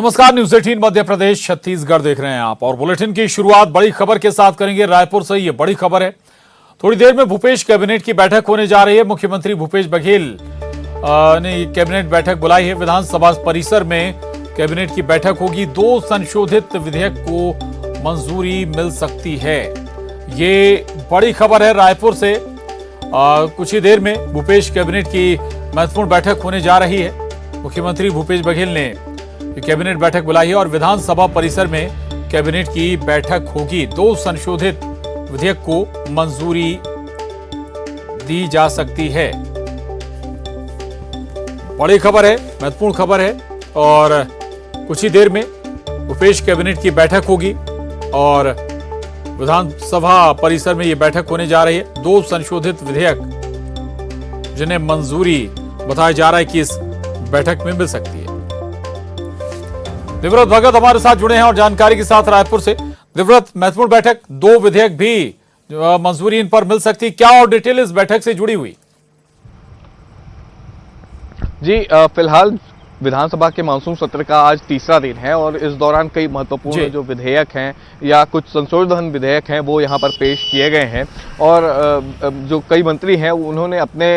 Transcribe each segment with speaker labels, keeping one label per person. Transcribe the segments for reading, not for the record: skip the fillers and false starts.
Speaker 1: नमस्कार, न्यूज 18 मध्य प्रदेश छत्तीसगढ़ देख रहे हैं आप और बुलेटिन की शुरुआत बड़ी खबर के साथ करेंगे। रायपुर से ये बड़ी खबर है। थोड़ी देर में भूपेश कैबिनेट की बैठक होने जा रही है। मुख्यमंत्री भूपेश बघेल ने कैबिनेट बैठक बुलाई है। विधानसभा परिसर में कैबिनेट की बैठक होगी। 2 संशोधित विधेयक को मंजूरी मिल सकती है। ये बड़ी खबर है रायपुर से। कुछ ही देर में भूपेश कैबिनेट की महत्वपूर्ण बैठक होने जा रही है। मुख्यमंत्री भूपेश बघेल ने कैबिनेट बैठक बुलाई है और विधानसभा परिसर में कैबिनेट की बैठक होगी। 2 संशोधित विधेयक को मंजूरी दी जा सकती है। बड़ी खबर है, महत्वपूर्ण खबर है और कुछ ही देर में भूपेश कैबिनेट की बैठक होगी और विधानसभा परिसर में यह बैठक होने जा रही है। 2 संशोधित विधेयक जिन्हें मंजूरी बताया जा रहा है कि इस बैठक में मिल सकती है। दिव्रत भगत हमारे साथ जुड़े हैं और जानकारी के साथ रायपुर से। दिव्रत, महत्वपूर्ण बैठक, 2 विधेयक भी मंजूरी इन पर मिल सकती है, क्या और डिटेल इस बैठक से जुड़ी हुई?
Speaker 2: जी, फिलहाल विधानसभा के मानसून सत्र का आज तीसरा दिन है और इस दौरान कई महत्वपूर्ण जो विधेयक हैं या कुछ संशोधन विधेयक हैं वो यहाँ पर पेश किए गए हैं और जो कई मंत्री हैं उन्होंने अपने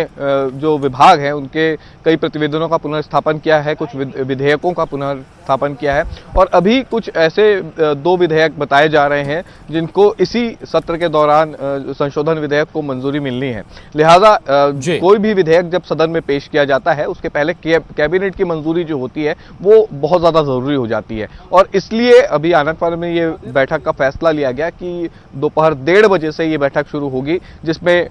Speaker 2: जो विभाग हैं उनके कई प्रतिवेदनों का पुनर्स्थापन किया है, कुछ विधेयकों का पुनर्स्थापन किया है और अभी कुछ ऐसे 2 विधेयक बताए जा रहे हैं जिनको इसी सत्र के दौरान संशोधन विधेयक को मंजूरी मिलनी है। लिहाजा कोई भी विधेयक जब सदन में पेश किया जाता है उसके पहले कैबिनेट की मंजूरी जो होती है वो बहुत ज्यादा जरूरी हो जाती है और इसलिए अभी आनंदपुर में ये बैठक का फैसला लिया गया कि दोपहर 1:30 बजे से ये बैठक शुरू होगी, जिसमें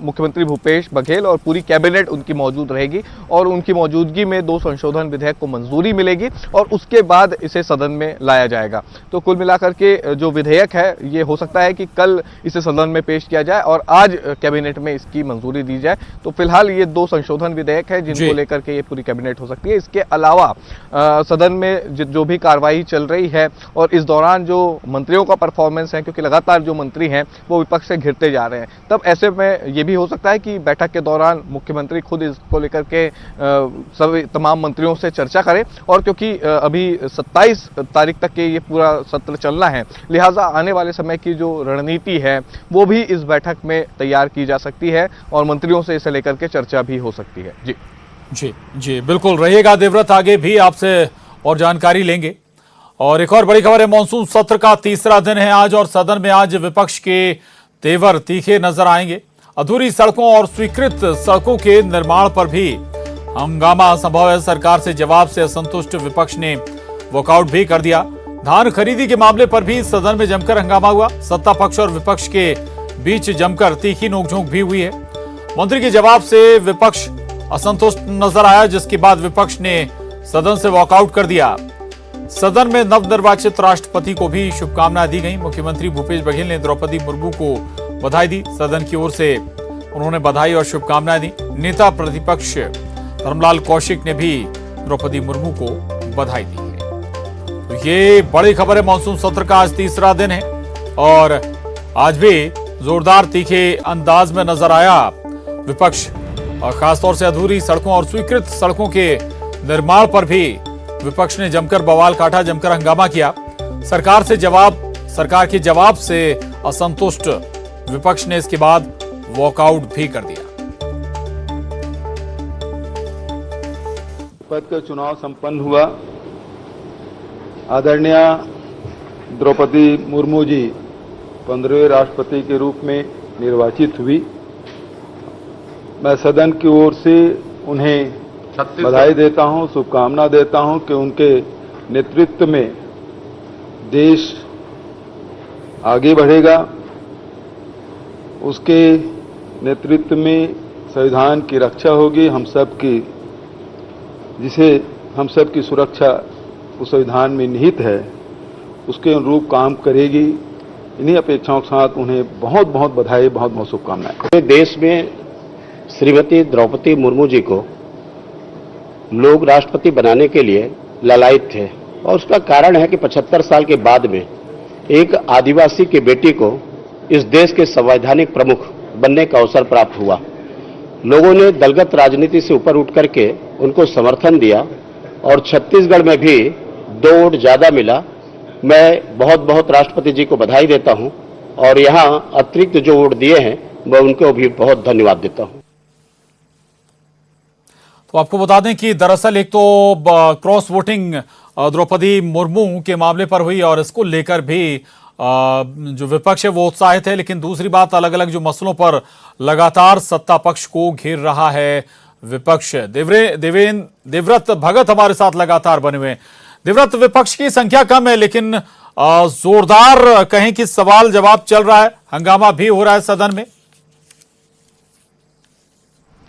Speaker 2: मुख्यमंत्री भूपेश बघेल और पूरी कैबिनेट उनकी मौजूद रहेगी और उनकी मौजूदगी में 2 संशोधन विधेयक को मंजूरी मिलेगी और उसके बाद इसे सदन में लाया जाएगा। तो कुल मिलाकर के जो विधेयक है ये हो सकता है कि कल इसे सदन में पेश किया जाए और आज कैबिनेट में इसकी मंजूरी दी जाए। तो फिलहाल ये 2 संशोधन विधेयक है जिनको लेकर के ये पूरी कैबिनेट हो सकती है। इसके अलावा सदन में जो भी कार्रवाई चल रही है और इस दौरान जो मंत्रियों का परफॉर्मेंस है, क्योंकि लगातार जो मंत्री हैं वो विपक्ष से घिरते जा रहे हैं, तब ऐसे में ये भी हो सकता है कि बैठक के दौरान मुख्यमंत्री खुद इसको लेकर के सभी तमाम मंत्रियों से चर्चा करें और क्योंकि अभी 27 तारीख तक के ये पूरा सत्र चलना है, लिहाजा आने वाले समय की जो रणनीति है वो भी इस बैठक में तैयार की जा सकती है और मंत्रियों से इसे लेकर के चर्चा भी हो सकती है।
Speaker 1: जी बिल्कुल रहिएगा देवव्रत, आगे भी आपसे और जानकारी लेंगे। और एक और बड़ी खबर है, मानसून सत्र का तीसरा दिन है आज और सदन में आज विपक्ष के तेवर तीखे नजर आएंगे। अधूरी सड़कों और स्वीकृत सड़कों के निर्माण पर भी हंगामा संभव है। सरकार से जवाब से असंतुष्ट विपक्ष ने वॉकआउट भी कर दिया। धान खरीदी के मामले पर भी सदन में जमकर हंगामा हुआ। सत्ता पक्ष और विपक्ष के बीच जमकर तीखी नोकझोंक भी हुई है। मंत्री के जवाब से विपक्ष असंतुष्ट नजर आया, जिसके बाद विपक्ष ने सदन से वॉकआउट कर दिया। सदन में नवनिर्वाचित राष्ट्रपति को भी शुभकामनाएं दी गई। मुख्यमंत्री भूपेश बघेल ने द्रौपदी मुर्मू को बधाई दी। सदन की ओर से उन्होंने बधाई और शुभकामनाएं दी। नेता प्रतिपक्ष धर्मलाल कौशिक ने भी द्रौपदी मुर्मू को बधाई दी है। तो ये बड़ी खबर है, मानसून सत्र का आज तीसरा दिन है और आज भी जोरदार तीखे अंदाज में नजर आया विपक्ष और खासतौर से अधूरी सड़कों और स्वीकृत सड़कों के निर्माण पर भी विपक्ष ने जमकर बवाल काटा, जमकर हंगामा किया। सरकार के जवाब से असंतुष्ट विपक्ष ने इसके बाद वॉकआउट भी कर दिया।
Speaker 3: पद का चुनाव संपन्न हुआ। आदरणीय द्रौपदी मुर्मू जी 15वें राष्ट्रपति के रूप में निर्वाचित हुई। मैं सदन की ओर से उन्हें बधाई देता हूं, शुभकामना देता हूं कि उनके नेतृत्व में देश आगे बढ़ेगा। उसके नेतृत्व में संविधान की रक्षा होगी, हम सब की सुरक्षा उस संविधान में निहित है, उसके अनुरूप काम करेगी। इन्हीं अपेक्षाओं के साथ उन्हें बहुत बहुत बधाई, बहुत बहुत शुभकामनाएं।
Speaker 4: देश में श्रीमती द्रौपदी मुर्मू जी को लोग राष्ट्रपति बनाने के लिए ललायित थे और उसका कारण है कि 75 साल के बाद में एक आदिवासी की बेटी को इस देश के संवैधानिक प्रमुख बनने का अवसर प्राप्त हुआ। लोगों ने दलगत राजनीति से ऊपर उठ करके उनको समर्थन दिया और छत्तीसगढ़ में भी 2 वोट ज्यादा मिला। मैं बहुत बहुत राष्ट्रपति जी को बधाई देता हूं और यहां अतिरिक्त जो वोट दिए हैं मैं उनको भी बहुत धन्यवाद देता हूं।
Speaker 1: तो आपको बता दें कि दरअसल एक तो क्रॉस वोटिंग द्रौपदी मुर्मू के मामले पर हुई और इसको लेकर भी जो विपक्ष है वो उत्साहित है, लेकिन दूसरी बात अलग अलग जो मसलों पर लगातार सत्ता पक्ष को घेर रहा है विपक्ष। देवव्रत भगत हमारे साथ लगातार बने हुए हैं। देवव्रत, विपक्ष की संख्या कम है लेकिन जोरदार कहें कि सवाल जवाब चल रहा है, हंगामा भी हो रहा है सदन में।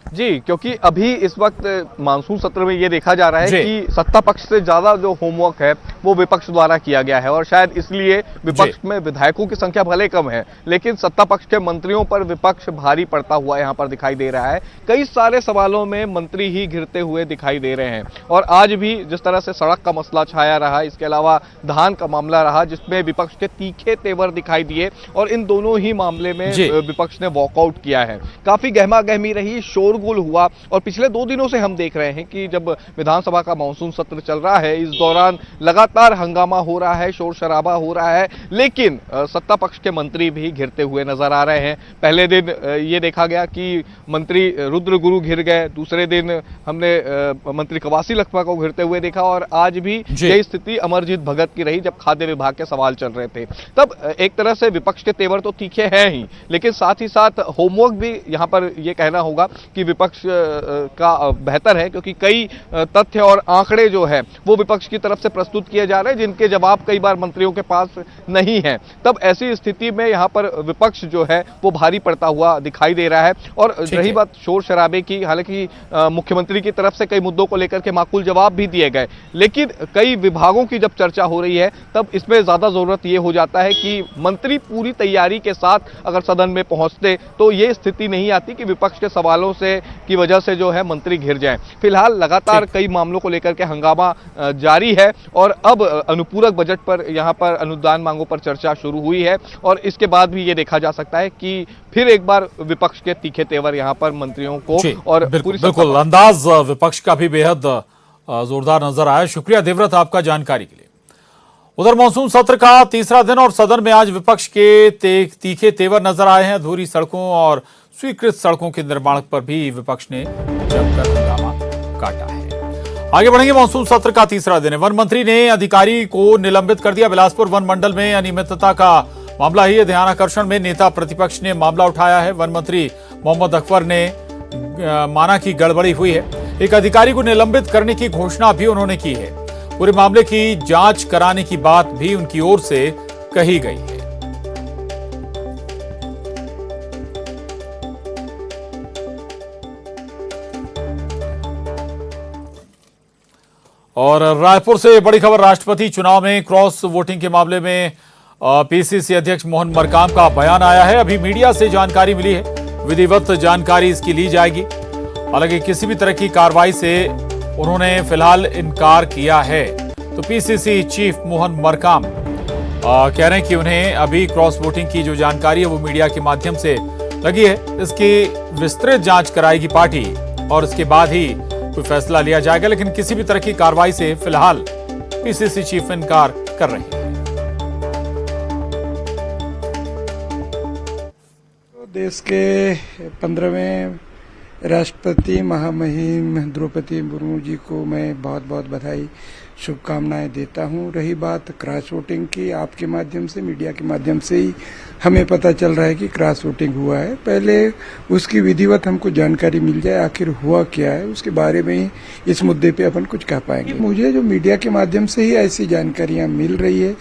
Speaker 2: जी, क्योंकि अभी इस वक्त मानसून सत्र में ये देखा जा रहा है कि सत्ता पक्ष से ज्यादा जो होमवर्क है वो विपक्ष द्वारा किया गया है और शायद इसलिए विपक्ष में विधायकों की संख्या भले कम है लेकिन सत्ता पक्ष के मंत्रियों पर विपक्ष भारी पड़ता हुआ यहाँ पर दिखाई दे रहा है। कई सारे सवालों में मंत्री ही घिरते हुए दिखाई दे रहे हैं और आज भी जिस तरह से सड़क का मसला छाया रहा, इसके अलावा धान का मामला रहा जिसमें विपक्ष के तीखे तेवर दिखाई दिए और इन दोनों ही मामले में विपक्ष ने वॉकआउट किया है। काफी गहमा गहमी रही, शोर हुआ और पिछले 2 दिनों से हम देख रहे हैं कि जब विधानसभा का मानसून सत्र चल रहा है इस दौरान लगातार हंगामा हो रहा है, शोर शराबा हो रहा है, लेकिन सत्ता पक्ष के मंत्री भी घिरते हुए नजर आ रहे हैं। पहले दिन ये देखा गया कि मंत्री रुद्र गुरु घिर गए, दूसरे दिन हमने मंत्री कवासी लखमा को घिरते हुए देखा और आज भी यही स्थिति अमरजीत भगत की रही जब खाद्य विभाग के सवाल चल रहे थे। तब एक तरह से विपक्ष के तेवर तो तीखे हैं ही लेकिन साथ ही साथ होमवर्क भी यहां पर यह कहना होगा कि विपक्ष का बेहतर है क्योंकि कई तथ्य और आंकड़े जो है वो विपक्ष की तरफ से प्रस्तुत किए जा रहे हैं जिनके जवाब कई बार मंत्रियों के पास नहीं है। तब ऐसी स्थिति में यहां पर विपक्ष जो है वो भारी पड़ता हुआ दिखाई दे रहा है। और रही बात शोर शराबे की, हालांकि मुख्यमंत्री की तरफ से कई मुद्दों को लेकर के माकूल जवाब भी दिए गए लेकिन कई विभागों की जब चर्चा हो रही है तब इसमें ज्यादा जरूरत यह हो जाता है कि मंत्री पूरी तैयारी के साथ अगर सदन में पहुंचते तो ये स्थिति नहीं आती कि विपक्ष के सवालों से की वजह से जो है मंत्री घिर जाएं। फिलहाल लगातार कई मामलों को लेकर के हंगामा जारी है और अब अनुपूरक बजट पर यहां पर अनुदान मांगों पर चर्चा शुरू हुई है और इसके बाद भी ये देखा जा सकता है कि फिर एक बार विपक्ष के तीखे तेवर यहां पर मंत्रियों को और
Speaker 1: बिल्कुल अंदाज विपक्ष का भी बेहद जोरदार नजर आया। शुक्रिया देवव्रत आपका जानकारी के लिए। उधर मानसून सत्र का तीसरा दिन और सदन में आज विपक्ष के तीखे तेवर नजर आए हैं। अधूरी सड़कों और स्वीकृत सड़कों के निर्माण पर भी विपक्ष ने जमकर हंगामा काटा है। आगे बढ़ेंगे। मानसून सत्र का तीसरा दिन है। वन मंत्री ने अधिकारी को निलंबित कर दिया। बिलासपुर वन मंडल में अनियमितता का मामला ही ध्यान आकर्षण में नेता प्रतिपक्ष ने मामला उठाया है। वन मंत्री मोहम्मद अकबर ने माना कि गड़बड़ी हुई है। एक अधिकारी को निलंबित करने की घोषणा भी उन्होंने की है। पूरे मामले की जांच कराने की बात भी उनकी ओर से कही गई है। और रायपुर से बड़ी खबर। राष्ट्रपति चुनाव में क्रॉस वोटिंग के मामले में पीसीसी अध्यक्ष मोहन मरकाम का बयान आया है। अभी मीडिया से जानकारी मिली है, विधिवत जानकारी इसकी ली जाएगी। हालांकि किसी भी तरह की कार्रवाई से उन्होंने फिलहाल इनकार किया है। तो पीसीसी चीफ मोहन मरकाम कह रहे हैं कि उन्हें अभी क्रॉस वोटिंग की जो जानकारी है वो मीडिया के माध्यम से लगी है। इसकी विस्तृत जांच कराएगी पार्टी और इसके बाद ही कोई फैसला लिया जाएगा, लेकिन किसी भी तरह की कार्रवाई से फिलहाल पीसीसी चीफ इनकार कर रहे हैं।
Speaker 5: देश के 15वें राष्ट्रपति महामहिम द्रौपदी मुर्मू जी को मैं बहुत बहुत बधाई शुभकामनाएं देता हूं। रही बात क्रॉस वोटिंग की, आपके माध्यम से, मीडिया के माध्यम से ही हमें पता चल रहा है कि क्रॉस वोटिंग हुआ है। पहले उसकी विधिवत हमको जानकारी मिल जाए, आखिर हुआ क्या है, उसके बारे में ही इस मुद्दे पे अपन कुछ कह पाएंगे। मुझे जो मीडिया के माध्यम से ही ऐसी जानकारियां मिल रही है,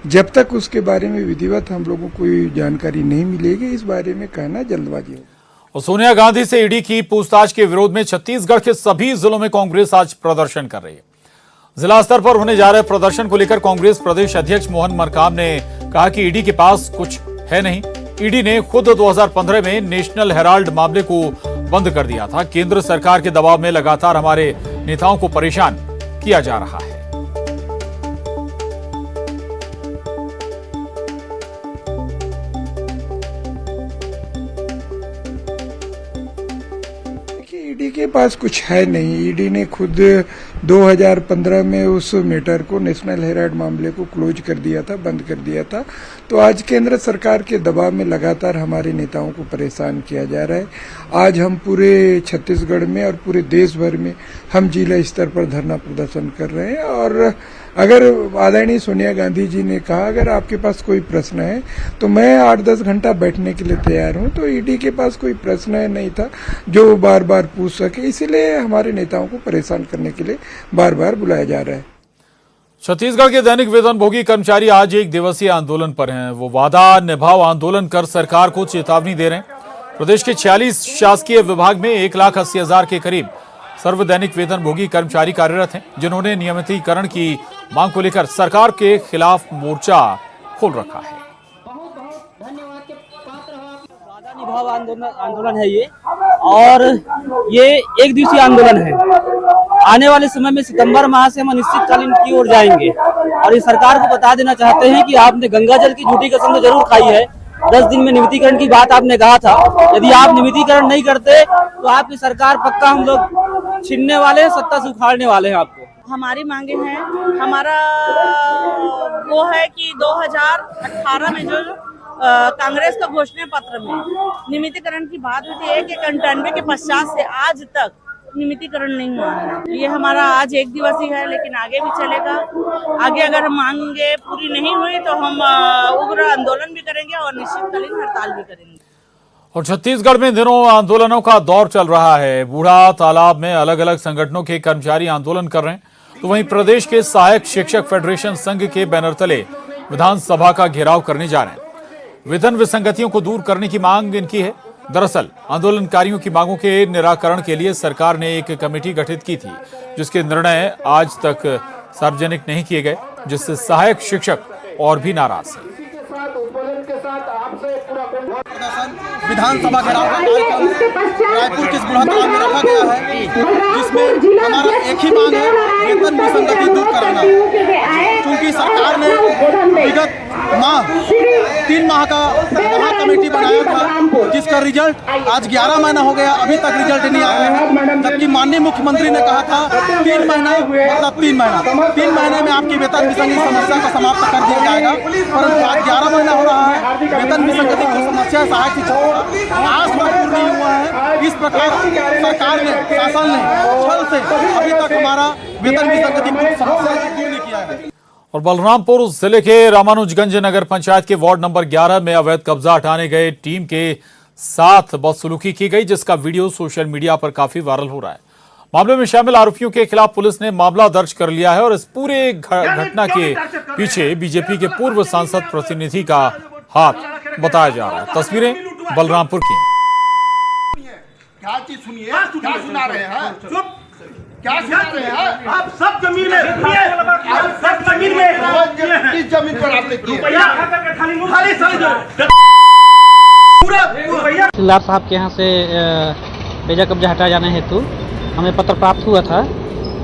Speaker 5: जब तक उसके बारे में विधिवत हम लोगों को कोई जानकारी नहीं मिलेगी, इस बारे में कहना जल्दबाजी होगी।
Speaker 1: और सोनिया गांधी से ईडी की पूछताछ के विरोध में छत्तीसगढ़ के सभी जिलों में कांग्रेस आज प्रदर्शन कर रही है। जिला स्तर पर होने जा रहे प्रदर्शन को लेकर कांग्रेस प्रदेश अध्यक्ष मोहन मरकाम ने कहा कि ईडी के पास कुछ है नहीं। ईडी ने खुद 2015 में नेशनल हेराल्ड मामले को बंद कर दिया था। केंद्र सरकार के दबाव में लगातार हमारे नेताओं को परेशान किया जा रहा है।
Speaker 5: ईडी के पास कुछ है नहीं। ईडी ने खुद 2015 में उस मैटर को, नेशनल हेराल्ड मामले को क्लोज कर दिया था, बंद कर दिया था। तो आज केंद्र सरकार के दबाव में लगातार हमारे नेताओं को परेशान किया जा रहा है। आज हम पूरे छत्तीसगढ़ में और पूरे देश भर में हम जिला स्तर पर धरना प्रदर्शन कर रहे हैं। और अगर आदरणीय सोनिया गांधी जी ने कहा अगर आपके पास कोई प्रश्न है तो मैं 8-10 घंटा बैठने के लिए तैयार हूं, तो ईडी के पास कोई प्रश्न नहीं था जो बार बार पूछ सके, इसीलिए हमारे नेताओं को परेशान करने के लिए बार बार बुलाया जा रहा है।
Speaker 1: छत्तीसगढ़ के दैनिक वेतनभोगी कर्मचारी आज एक दिवसीय आंदोलन पर हैं। वो वादा निभाओ आंदोलन कर सरकार को चेतावनी दे रहे हैं। प्रदेश के 46 शासकीय विभाग में 1,80,000 के करीब सर्वदैनिक वेतनभोगी कर्मचारी कार्यरत हैं, जिन्होंने नियमितीकरण की मांग को लेकर सरकार के खिलाफ मोर्चा खोल रखा है।
Speaker 6: वादा निभाओ आंदोलन है ये, और ये एक दिवसीय आंदोलन है। आने वाले समय में सितंबर माह से हम अनिश्चितकालीन की ओर जाएंगे और ये सरकार को बता देना चाहते हैं कि आपने गंगा जल की झूठी कसम तो जरूर खाई है। 10 दिन में नियमितीकरण की बात आपने कहा था, यदि आप नियमितीकरण नहीं करते तो आपकी सरकार पक्का हम लोग छीनने वाले हैं, सत्ता से उखाड़ने वाले हैं आपको।
Speaker 7: हमारी मांगे हैं, हमारा वो है कि 2018 में जो कांग्रेस का घोषणा पत्र में नियमितीकरण की बात हुई थी, 191 के पश्चात से आज तक नियमितीकरण नहीं हुआ है। ये हमारा आज एक दिवसीय है, लेकिन आगे भी चलेगा। आगे अगर मांगे पूरी नहीं हुई तो हम उग्र आंदोलन भी करेंगे और निश्चितकालीन हड़ताल भी करेंगे।
Speaker 1: और छत्तीसगढ़ में दिनों आंदोलनों का दौर चल रहा है। बूढ़ा तालाब में अलग अलग संगठनों के कर्मचारी आंदोलन कर रहे हैं, तो वहीं प्रदेश के सहायक शिक्षक फेडरेशन संघ के बैनर तले विधानसभा का घेराव करने जा रहे हैं। वेतन विसंगतियों को दूर करने की मांग इनकी है। दरअसल आंदोलनकारियों की मांगों के निराकरण के लिए सरकार ने एक कमेटी गठित की थी, जिसके निर्णय आज तक सार्वजनिक नहीं किए गए, जिससे सहायक शिक्षक और भी नाराज हैं।
Speaker 8: विधानसभा घेराव का कार्यक्रम रायपुर के इस बूढ़ा तालाब में रखा गया है, जिसमें हमारा एक ही मांग है, वेतन विसंगति दूर कराना। क्योंकि सरकार ने विगत माह 3 माह का महा कमेटी बनाया था, जिसका रिजल्ट आज 11 महीना हो गया, अभी तक रिजल्ट नहीं आया है। जबकि माननीय मुख्यमंत्री ने कहा था 3 महीना मतलब 3 महीना 3 महीने में आपकी वेतन विसंगति समस्या को समाप्त कर दिया जाएगा, परंतु आज 11 महीना हो रहा है, वेतन विसंगति की समस्या सहायक शिक्षकों का आज तक दूर नहीं हुआ है। इस प्रकार सरकार ने, शासन ने छल से अभी तक हमारा वेतन विसंगति की समस्या दूर नहीं किया है।
Speaker 1: और बलरामपुर जिले के रामानुजगंज नगर पंचायत के वार्ड नंबर 11 में अवैध कब्जा हटाने गए टीम के साथ बदसलूकी की गई, जिसका वीडियो सोशल मीडिया पर काफी वायरल हो रहा है। मामले में शामिल आरोपियों के खिलाफ पुलिस ने मामला दर्ज कर लिया है और इस पूरे घटना के पीछे बीजेपी के पूर्व सांसद प्रतिनिधि का हाथ बताया जा रहा है। तस्वीरें बलरामपुर की हैं।
Speaker 9: क्या चीज सुनिए, क्या सुना रहे हैं? चुप, क्या सुना रहे हैं? आप सब जमीन में, आप सब जमीन में, किस जमीन पर आपने किया?
Speaker 6: तहसीलदार साहब के यहाँ से बेजा कब्जा हटाए जाने हेतु हमें पत्र प्राप्त हुआ था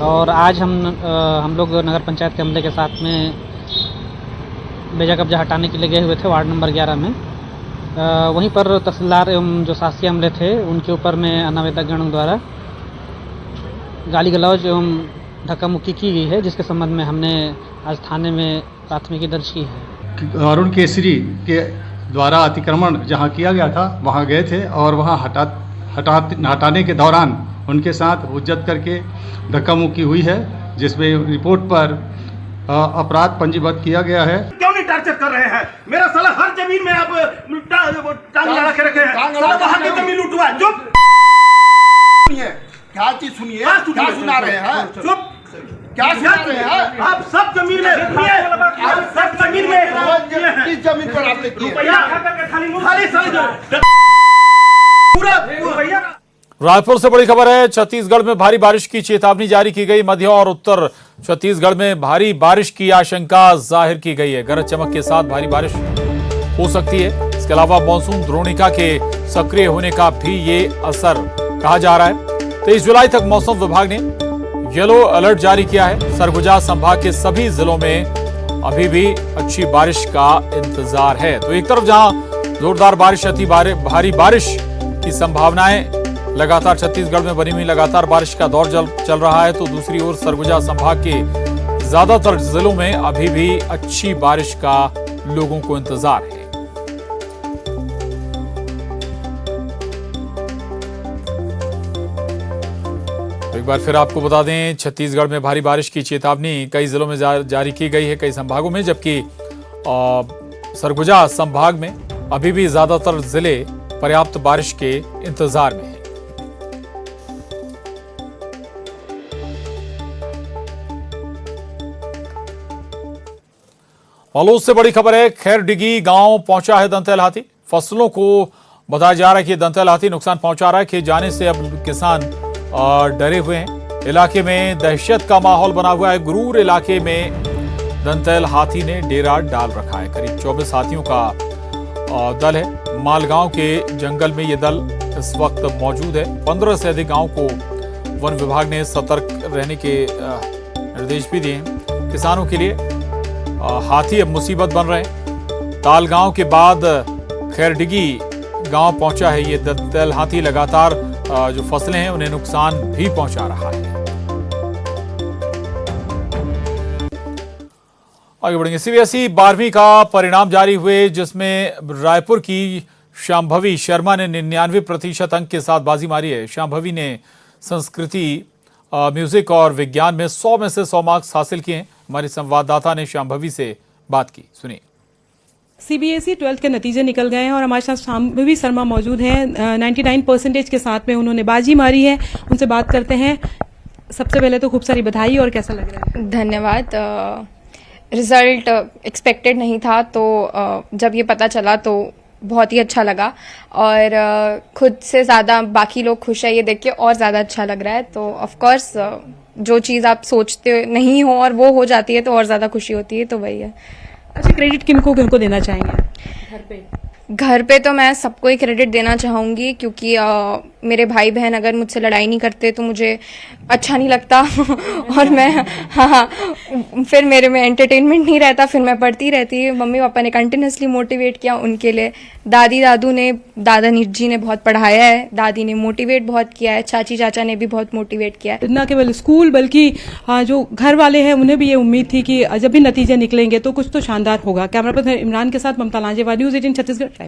Speaker 6: और आज हम लोग नगर पंचायत के अमले के साथ में बेजा कब्जा हटाने के लिए गए हुए थे वार्ड नंबर 11 में। वहीं पर तहसीलदार एवं जो शासकीय अमले थे उनके ऊपर में अनावेदक गणों द्वारा गाली गलौज एवं धक्का मुक्की की गई है, जिसके संबंध में हमने आज थाने में प्राथमिकी दर्ज की है।
Speaker 10: अरुण केसरी के द्वारा अतिक्रमण जहां किया गया था वहां गए थे और वहां हटाने के दौरान उनके साथ हुज्जत करके धक्का मुक्की हुई है, जिसमें रिपोर्ट पर अपराध पंजीबद्ध किया गया है।
Speaker 9: क्यों नहीं टार्चर कर रहे हैं? मेरा साला हर जमीन में आप टांग लगा के रखे हैं, साला वहां की जमीन लूटवा। चुप, क्या चीज सुनिए, क्या सुना रहे हैं? चुप, क्या सुना रहे हैं? आप सब जमीन में, आप सब जमीन में, किस जमीन पर आपने किया?
Speaker 1: रायपुर से बड़ी खबर है। छत्तीसगढ़ में भारी बारिश की चेतावनी जारी की गई। मध्य और उत्तर छत्तीसगढ़ में भारी बारिश की आशंका जाहिर की गई है। गरज चमक के साथ भारी बारिश हो सकती है। इसके अलावा मानसून द्रोणिका के सक्रिय होने का भी ये असर कहा जा रहा है। 23 जुलाई तक मौसम विभाग ने येलो अलर्ट जारी किया है। सरगुजा संभाग के सभी जिलों में अभी भी अच्छी बारिश का इंतजार है। तो एक तरफ जहां जोरदार बारिश, अति भारी बारिश की संभावनाएं लगातार छत्तीसगढ़ में बनी हुई लगातार बारिश का दौर चल रहा है, तो दूसरी ओर सरगुजा संभाग के ज्यादातर जिलों में अभी भी अच्छी बारिश का लोगों को इंतजार है। एक बार फिर आपको बता दें, छत्तीसगढ़ में भारी बारिश की चेतावनी कई जिलों में जारी की गई है, कई संभागों में, जबकि सरगुजा संभाग में अभी भी ज्यादातर जिले पर्याप्त बारिश के इंतजार में हैं। बालोद से बड़ी खबर है, खैरडिगी गांव पहुंचा है दंतैल हाथी। फसलों को बताया जा रहा है कि दंतैल हाथी नुकसान पहुंचा रहा है। खेत जाने से अब किसान डरे हुए हैं। इलाके में दहशत का माहौल बना हुआ है। गुरूर इलाके में दंतैल हाथी ने डेरा डाल रखा है। करीब 24 हाथियों का दल है। मालगांव के जंगल में ये दल इस वक्त मौजूद है। 15 से अधिक गांव को वन विभाग ने सतर्क रहने के निर्देश भी दिए हैं। किसानों के लिए हाथी अब मुसीबत बन रहे हैं। तालगांव के बाद खैरडिगी गांव पहुंचा है ये दंतैल हाथी। लगातार जो फसलें हैं उन्हें नुकसान भी पहुंचा रहा है। आगे बढ़ेंगे। सीबीएसई 12वीं का परिणाम जारी हुए, जिसमें रायपुर की शांभवी शर्मा ने 99% अंक के साथ बाजी मारी है। शांभवी ने संस्कृति, म्यूजिक और विज्ञान में 100 में से 100 मार्क्स हासिल किए हैं। हमारे संवाददाता ने शांभवी से बात की, सुनिए।
Speaker 11: सीबीएसई 12th के नतीजे निकल गए हैं और हमारे साथ शांभवी शर्मा मौजूद हैं। 99% के साथ में उन्होंने बाजी मारी है। उनसे बात करते हैं। सबसे पहले तो खूब सारी बधाई, और कैसा लग रहा है?
Speaker 12: धन्यवाद। रिजल्ट एक्सपेक्टेड नहीं था, तो जब ये पता चला तो बहुत ही अच्छा लगा, और खुद से ज़्यादा बाकी लोग खुश है ये देख के और ज़्यादा अच्छा लग रहा है। तो ऑफ कोर्स जो चीज़ आप सोचते नहीं हो और वो हो जाती है तो और ज़्यादा खुशी होती है, तो वही है।
Speaker 11: अच्छा, क्रेडिट किनको देना चाहेंगे?
Speaker 12: घर पे तो मैं सबको ही क्रेडिट देना चाहूँगी, क्योंकि मेरे भाई बहन अगर मुझसे लड़ाई नहीं करते तो मुझे अच्छा नहीं लगता और मैं फिर मेरे में एंटरटेनमेंट नहीं रहता, फिर मैं पढ़ती रहती। मम्मी पापा ने कंटिन्यूसली मोटिवेट किया, उनके लिए दादा जी ने बहुत पढ़ाया है, दादी ने मोटिवेट बहुत किया है, चाची चाचा ने भी बहुत मोटिवेट किया है।
Speaker 11: न केवल स्कूल बल्कि जो घर वाले हैं उन्हें भी ये उम्मीद थी कि जब भी नतीजे निकलेंगे तो कुछ तो शानदार होगा। कैमरा पर्सन इमरान के साथ ममता लांजेवाला, न्यूज़ 18 छत्तीसगढ़।